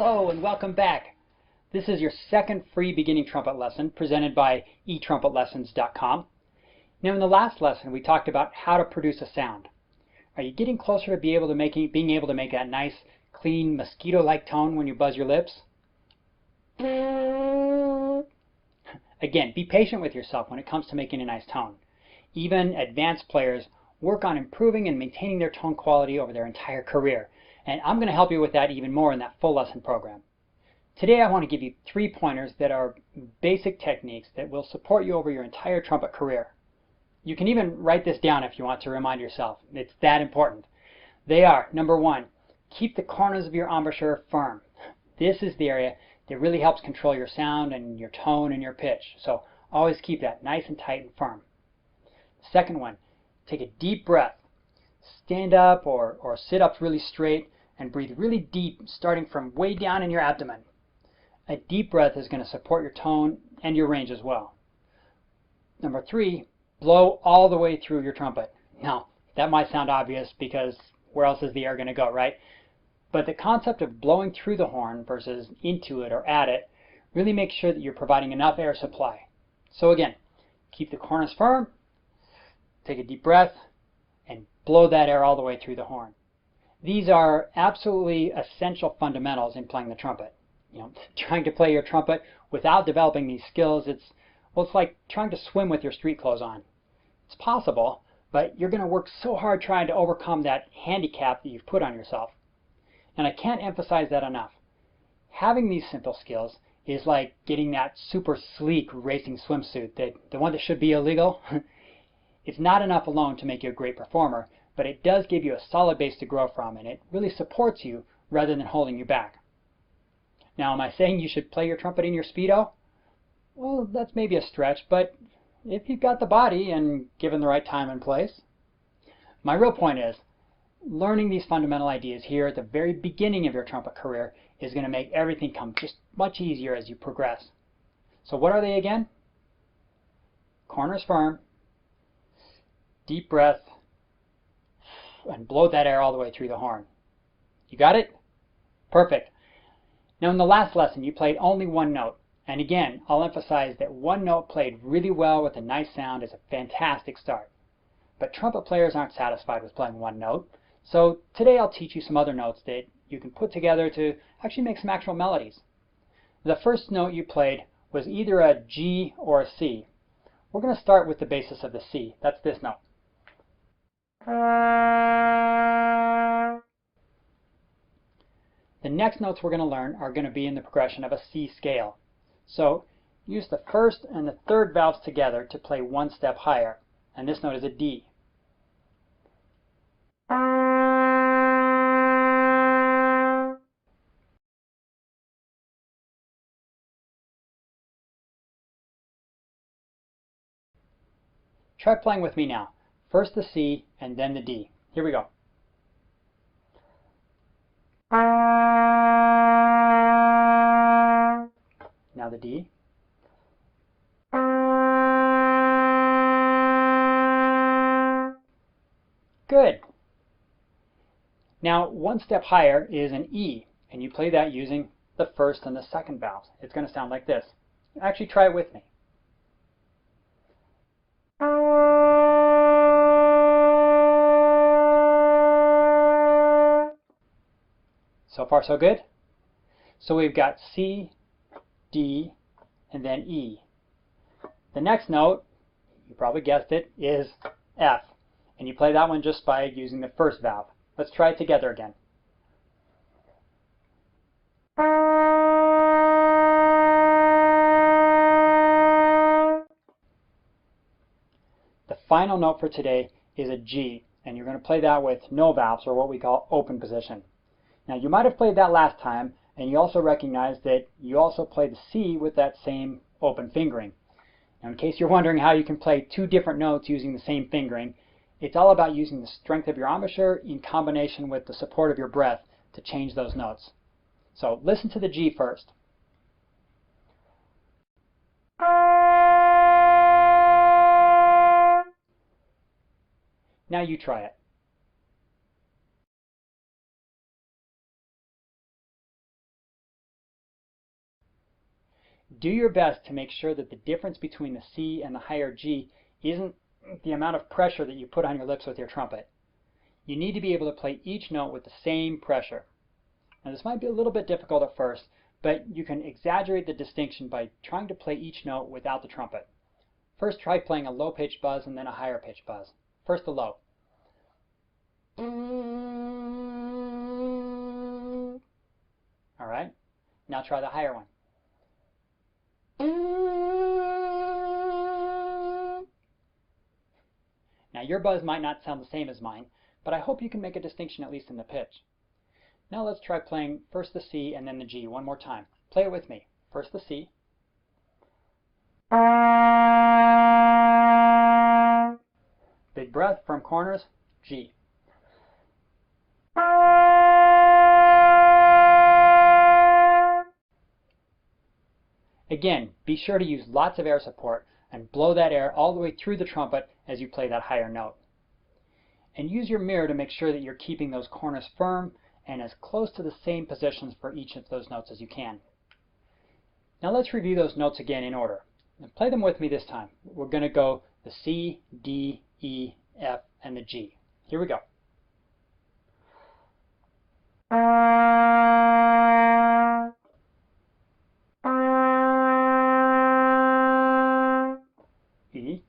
Hello and welcome back. This is your second free beginning trumpet lesson presented by etrumpetLessons.com. Now in the last lesson we talked about how to produce a sound. Are you getting closer to being able to make that nice, clean, mosquito-like tone when you buzz your lips? Again, be patient with yourself when it comes to making a nice tone. Even advanced players work on improving and maintaining their tone quality over their entire career. And I'm going to help you with that even more in that full lesson program. Today I want to give you 3 pointers that are basic techniques that will support you over your entire trumpet career. You can even write this down if you want to remind yourself. It's that important. They are, number 1, keep the corners of your embouchure firm. This is the area that really helps control your sound and your tone and your pitch. So always keep that nice and tight and firm. Second one, take a deep breath. Stand up or sit up really straight and breathe really deep, starting from way down in your abdomen. A deep breath is going to support your tone and your range as well. Number 3, blow all the way through your trumpet. Now, that might sound obvious because where else is the air going to go, right? But the concept of blowing through the horn versus into it or at it really makes sure that you're providing enough air supply. So again, keep the corners firm, take a deep breath, and blow that air all the way through the horn. These are absolutely essential fundamentals in playing the trumpet. Trying to play your trumpet without developing these skills, it's like trying to swim with your street clothes on. It's possible, but you're going to work so hard trying to overcome that handicap that you've put on yourself. And I can't emphasize that enough. Having these simple skills is like getting that super sleek racing swimsuit, the one that should be illegal. It's not enough alone to make you a great performer, but it does give you a solid base to grow from, and it really supports you rather than holding you back. Now, am I saying you should play your trumpet in your Speedo? Well, that's maybe a stretch, but if you've got the body and given the right time and place. My real point is, learning these fundamental ideas here at the very beginning of your trumpet career is going to make everything come just much easier as you progress. So what are they again? Corners firm, deep breath, and blow that air all the way through the horn. You got it? Perfect. Now in the last lesson you played only one note. And again, I'll emphasize that one note played really well with a nice sound is a fantastic start. But trumpet players aren't satisfied with playing one note. So today I'll teach you some other notes that you can put together to actually make some actual melodies. The first note you played was either a G or a C. We're going to start with the basis of the C. That's this note. The next notes we're going to learn are going to be in the progression of a C scale. So use the first and the third valves together to play one step higher. And this note is a D. Try playing with me now. First the C and then the D. Here we go. Now the D. Good. Now one step higher is an E, and you play that using the first and the second valves. It's going to sound like this. Actually try it with me. So far so good? So we've got C, D, and then E. The next note, you probably guessed it, is F. And you play that one just by using the first valve. Let's try it together again. The final note for today is a G, and you're going to play that with no valves, or what we call open position. Now you might have played that last time, and you also recognize that you also play the C with that same open fingering. Now in case you're wondering how you can play 2 different notes using the same fingering, it's all about using the strength of your embouchure in combination with the support of your breath to change those notes. So listen to the G first. Now you try it. Do your best to make sure that the difference between the C and the higher G isn't the amount of pressure that you put on your lips with your trumpet. You need to be able to play each note with the same pressure. Now this might be a little bit difficult at first, but you can exaggerate the distinction by trying to play each note without the trumpet. First try playing a low-pitched buzz and then a higher-pitched buzz. First the low. Alright, now try the higher one. Now your buzz might not sound the same as mine, but I hope you can make a distinction at least in the pitch. Now let's try playing first the C and then the G one more time. Play it with me. First the C. Big breath, firm corners, G. Again, be sure to use lots of air support and blow that air all the way through the trumpet as you play that higher note. And use your mirror to make sure that you're keeping those corners firm and as close to the same positions for each of those notes as you can. Now let's review those notes again in order. And play them with me this time. We're going to go the C, D, E, F, and the G. Here we go. E.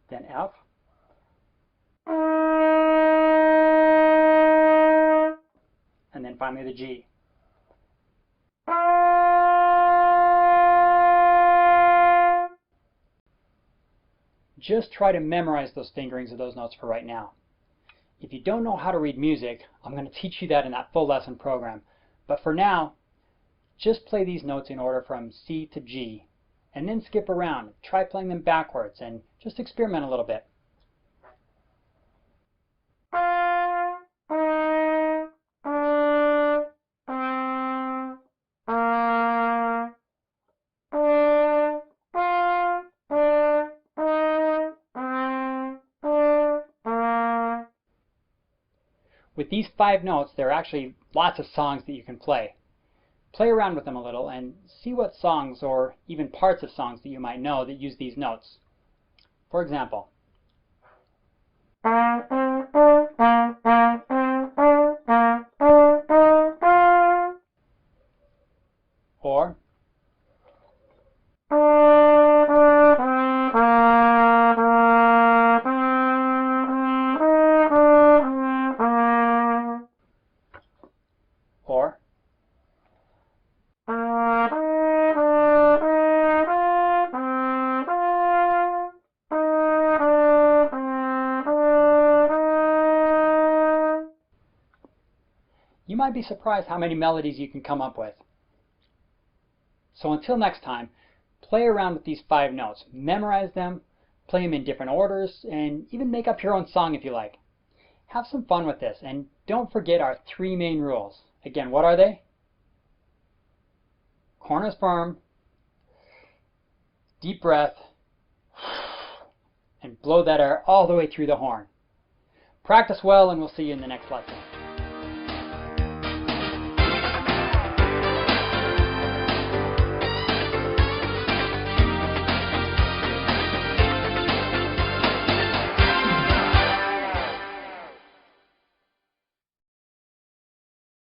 Then F. And then finally the G. Just try to memorize those fingerings of those notes for right now. If you don't know how to read music, I'm going to teach you that in that full lesson program. But for now, just play these notes in order from C to G, and then skip around. Try playing them backwards and just experiment a little bit. With these 5 notes, there are actually lots of songs that you can play. Play around with them a little and see what songs or even parts of songs that you might know that use these notes. For example, or or you might be surprised how many melodies you can come up with. So until next time, play around with these 5 notes. Memorize them, play them in different orders, and even make up your own song if you like. Have some fun with this, and don't forget our 3 main rules. Again, what are they? Corners firm, deep breath, and blow that air all the way through the horn. Practice well, and we'll see you in the next lesson.